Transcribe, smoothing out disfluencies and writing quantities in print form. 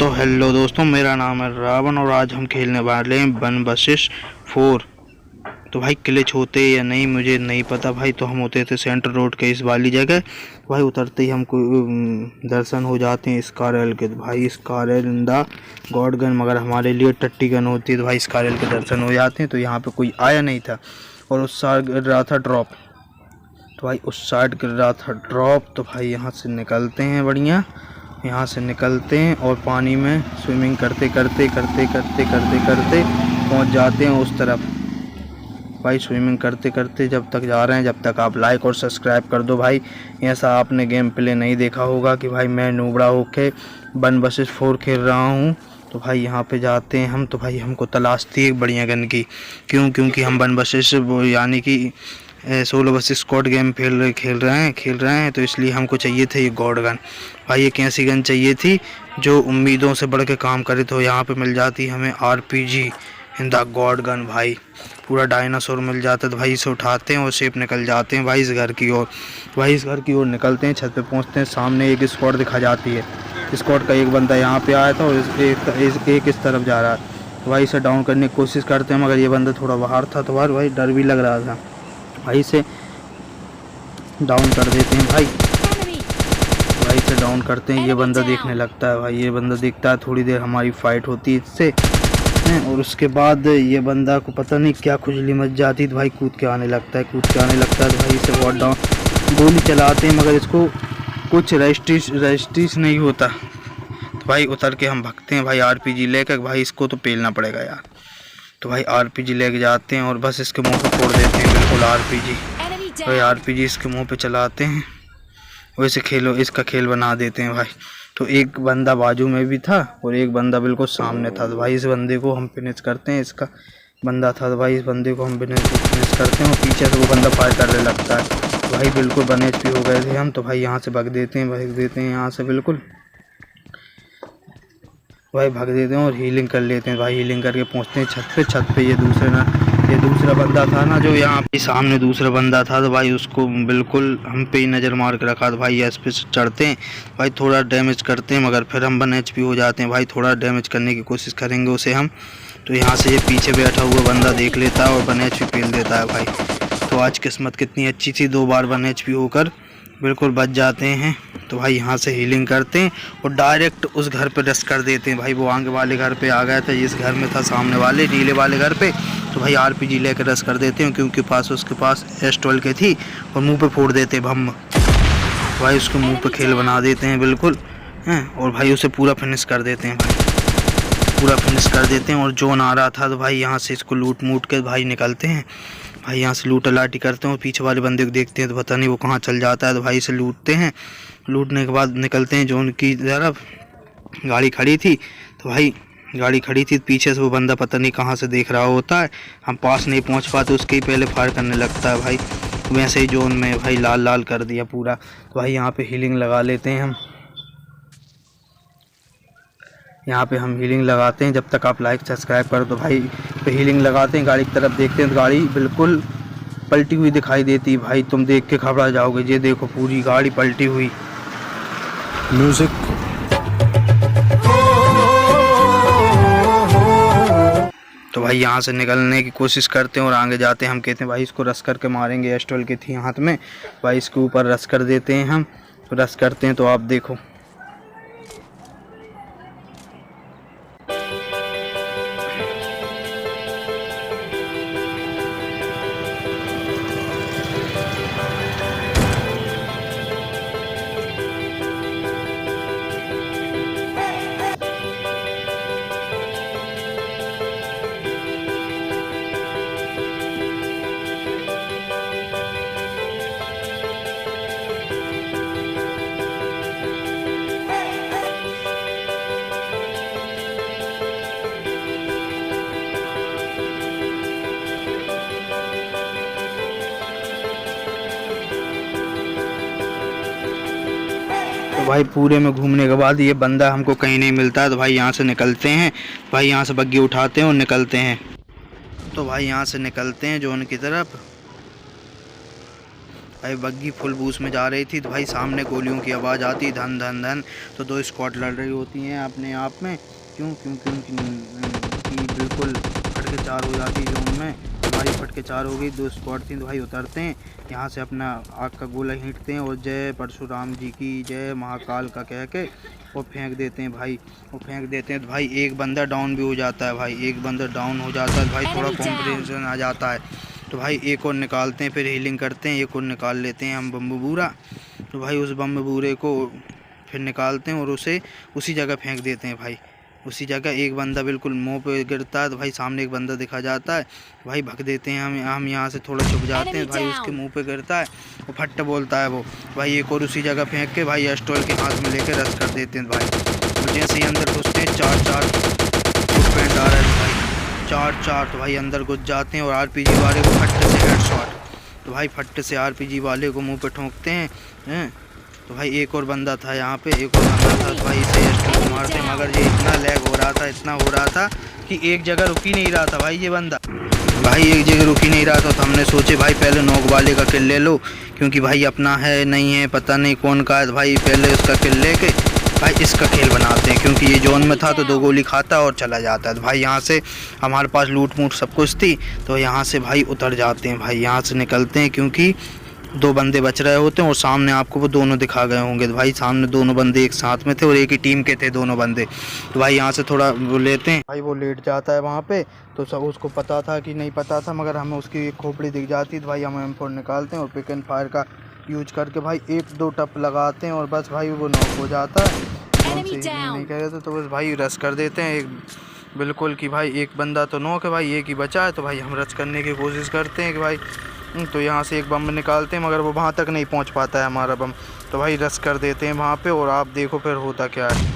तो हेलो दोस्तों, मेरा नाम है रावण और आज हम खेलने वाले हैं वन वर्सेस 4। तो भाई क्लिच होते या नहीं मुझे नहीं पता भाई। तो हम होते थे सेंटर रोड के इस वाली जगह। भाई उतरते ही हमको दर्शन हो जाते हैं स्कारल के। तो भाई स्कारल इन द गॉड गन, मगर हमारे लिए टट्टी गन होती है। तो भाई स्कारल के दर्शन हो जाते हैं। तो यहाँ पे कोई आया नहीं था और उस साइड गिर रहा था ड्रॉप। तो भाई उस साइड गिर रहा था ड्रॉप। तो भाई यहाँ से निकलते हैं, बढ़िया यहाँ से निकलते हैं और पानी में स्विमिंग करते करते करते करते करते करते पहुँच जाते हैं उस तरफ। भाई स्विमिंग करते करते जब तक जा रहे हैं, जब तक आप लाइक और सब्सक्राइब कर दो भाई। ऐसा आपने गेम प्ले नहीं देखा होगा कि भाई मैं नूबड़ा होके वन वर्सेस 4 खेल रहा हूँ। तो भाई यहाँ पे जाते हैं हम। तो भाई हमको तलाश थी एक बढ़िया गन की। क्योंकि हम वन वर्सेस यानी कि सोलो वर्सेस स्क्वाड गेम खेल रहे हैं। तो इसलिए हमको चाहिए थे ये गॉड गन। भाई एक ऐसी गन चाहिए थी जो उम्मीदों से बढ़ के काम करे। तो यहाँ पे मिल जाती हमें RPG in the God gun. भाई पूरा डायनासोर मिल जाता है। तो भाई इसे उठाते हैं और शेप निकल जाते हैं भाई इस घर की ओर। भाई इस घर की ओर निकलते हैं, छत पे पहुँचते हैं, सामने एक स्क्वाड दिखा जाती है। स्क्वाड का एक बंदा यहाँ पे आया था और एक इस तरफ जा रहा है। तो भाई इसे डाउन करने की कोशिश करते हैं, मगर ये बंदा थोड़ा बाहर था। तो भाई डर भी लग रहा था। भाई इसे डाउन कर देते हैं भाई इसे डाउन करते हैं। ये बंदा देखने लगता है। भाई ये बंदा देखता है, थोड़ी देर हमारी फाइट होती है इससे और उसके बाद ये बंदा को पता नहीं क्या खुजली मच जाती है। तो भाई कूद के आने लगता है। तो भाई इसे बहुत डाउन गोली चलाते हैं, मगर इसको कुछ रजिस्ट्रीस नहीं होता। तो भाई उतर के हम भगते हैं भाई RPG लेकर। भाई इसको तो पेलना पड़ेगा यार। तो भाई RPG लेके जाते हैं और बस इसके मुंह पे फोड़ देते हैं बिल्कुल RPG। भाई RPG इसके मुंह पे चलाते हैं, वैसे इसका खेल बना देते हैं भाई। तो एक बंदा बाजू में भी था और एक बंदा बिल्कुल सामने था। तो भाई इस बंदे को हम फिनिश करते हैं। इसका बंदा था। तो भाई इस बंदे को हम फिनिश करते हैं और पीछे से वो बंदा फायर करने लगता है। तो भाई बिल्कुल 1 HP हो गए थे हम। तो भाई यहाँ से भाग देते हैं यहाँ से बिल्कुल भाई भाग देते हैं और हीलिंग कर लेते हैं। भाई हीलिंग करके पहुँचते हैं छत पे ये दूसरा बंदा था ना जो यहाँ पे सामने दूसरा बंदा था। तो भाई उसको बिल्कुल हम पे ही नज़र मार के रखा। तो भाई इस पे चढ़ते हैं, भाई थोड़ा डैमेज करते हैं, मगर फिर हम 1 HP हो जाते हैं। भाई थोड़ा डैमेज करने की कोशिश करेंगे उसे हम। तो यहाँ से ये पीछे बैठा हुआ बंदा देख लेता है और 1 HP पेल देता है भाई। तो आज किस्मत कितनी अच्छी थी, 2 बार 1 HP होकर बिल्कुल बच जाते हैं। तो भाई यहाँ से हीलिंग करते हैं और डायरेक्ट उस घर पे रश कर देते हैं। भाई वो आगे वाले घर पे आ गया था, इस घर में था सामने वाले नीले वाले घर पे। तो भाई RPG लेकर रश कर देते हैं क्योंकि उसके पास S12 के थी और मुंह पे फोड़ देते बम। भाई उसके मुंह पे खेल बना देते हैं बिल्कुल हैं और भाई उसे पूरा फिनिश कर देते हैं। और जोन आ रहा था। तो भाई यहाँ से इसको लूट के भाई निकलते हैं। भाई यहाँ से लूटा लाटी करते हैं और पीछे वाले बंदे को देखते हैं तो पता नहीं वो कहाँ चल जाता है। तो भाई इसे लूटते हैं। लूटने के बाद निकलते हैं जोन की तरफ। गाड़ी खड़ी थी। तो भाई गाड़ी खड़ी थी, पीछे से वो बंदा पता नहीं कहाँ से देख रहा होता है। हम पास नहीं पहुँच पाते, उसके ही पहले फायर करने लगता है भाई। वैसे ही जोन में भाई लाल कर दिया पूरा। तो भाई यहाँ पे हीलिंग लगा लेते हैं हम। यहाँ पे हम हीलिंग लगाते हैं। जब तक आप लाइक सब्सक्राइब करो तो भाई पे हीलिंग लगाते हैं। गाड़ी की तरफ देखते हैं तो गाड़ी बिल्कुल पलटी हुई दिखाई देती है। भाई तुम देख के घबरा जाओगे। ये देखो पूरी गाड़ी पलटी हुई। म्यूजिक तो भाई यहाँ से निकलने की कोशिश करते हैं और आगे जाते हैं। हम कहते हैं भाई इसको रश करके मारेंगे। S12 की थी हाथ में। भाई इसके ऊपर रश कर देते हैं हम। तो रश करते हैं तो आप देखो तो भाई पूरे में घूमने के बाद ये बंदा हमको कहीं नहीं मिलता है। तो भाई यहाँ से निकलते हैं। भाई यहाँ से बग्गी उठाते हैं और निकलते हैं। तो भाई यहाँ से निकलते हैं जोन की तरफ। भाई बग्गी फुल बूस्ट में जा रही थी, तो भाई सामने गोलियों की आवाज़ आती, धन धन धन। तो 2 स्क्वाड लड़ रही होती हैं अपने आप में। क्यों क्योंकि उनकी बिल्कुल फट के 4 हो जाती जोन में। भाई फट के 4 हो गई, 2 स्क्वाड थी। तो भाई उतरते हैं यहाँ से, अपना आग का गोला हींटते हैं और जय परशुराम जी की जय महाकाल का कह के वो फेंक देते हैं भाई। वो फेंक देते हैं तो भाई एक बंदा डाउन भी हो जाता है भाई, एक बंदा डाउन हो जाता है भाई, थोड़ा कॉम्पिटिशन आ जाता है। तो भाई एक और निकालते हैं, फिर हीलिंग करते हैं, एक और निकाल लेते हैं हम बम्बू बूरा। तो भाई उस बम्बू बूरे को फिर निकालते हैं और उसे उसी जगह फेंक देते हैं भाई। उसी जगह एक बंदा बिल्कुल मुंह पे गिरता है, तो भाई सामने एक बंदा दिखा जाता है, भाई भग देते हैं हम यहाँ से थोड़ा छुप जाते हैं। भाई उसके मुंह पे गिरता है, वो फट बोलता है वो। भाई एक और उसी जगह फेंक के भाई एस्ट्रॉल के हाथ में लेकर रश कर देते हैं भाई। तो जैसे ही अंदर घुसते हैं 4-4 फुटप्रिंट आ रहा है भाई, 4-4। तो भाई अंदर घुस जाते हैं और आरपीजी वाले को फट से हेडशॉट। तो भाई फट से आरपीजी वाले को मुँह पे ठोंकते हैं। तो भाई एक और बंदा था यहाँ पे, एक और बंदा था, तो भाई इसे एस्ट्रॉल मारते हैं, मगर ये इतना लैग हो रहा था, इतना हो रहा था कि एक जगह रुक ही नहीं रहा था भाई ये बंदा। भाई एक जगह रुक ही नहीं रहा था, तो हमने सोचे भाई पहले नॉक वाले का किल ले लो, क्योंकि भाई अपना है नहीं है पता नहीं कौन का है। तो भाई पहले उसका किल लेके भाई इसका खेल बनाते हैं, क्योंकि ये जोन में था तो 2 गोली खाता और चला जाता है। तो भाई यहाँ से हमारे पास लूट मूट सब कुछ थी, तो यहाँ से भाई उतर जाते हैं भाई, यहाँ से निकलते हैं, क्योंकि 2 बंदे बच रहे होते हैं और सामने आपको वो दोनों दिखा गए होंगे। तो भाई सामने दोनों बंदे एक साथ में थे और एक ही टीम के थे दोनों बंदे। तो भाई यहाँ से थोड़ा वो लेते हैं भाई, वो लेट जाता है वहाँ पे। तो सब उसको पता था कि नहीं पता था, मगर हमें उसकी एक खोपड़ी दिख जाती। तो भाई हम M4 निकालते हैं और पिक एंड फायर का यूज करके भाई 1-2 टप लगाते हैं और बस भाई वो नॉक हो जाता है। नहीं कह रहे तो बस भाई रश कर देते हैं एक बिल्कुल कि भाई एक बंदा तो नॉक है भाई, एक ही बचा है। तो भाई हम रश करने की कोशिश करते हैं कि भाई तो यहाँ से एक बम निकालते हैं, मगर वो वहाँ तक नहीं पहुँच पाता है हमारा बम। तो भाई रश कर देते हैं वहाँ पे और आप देखो फिर होता क्या है।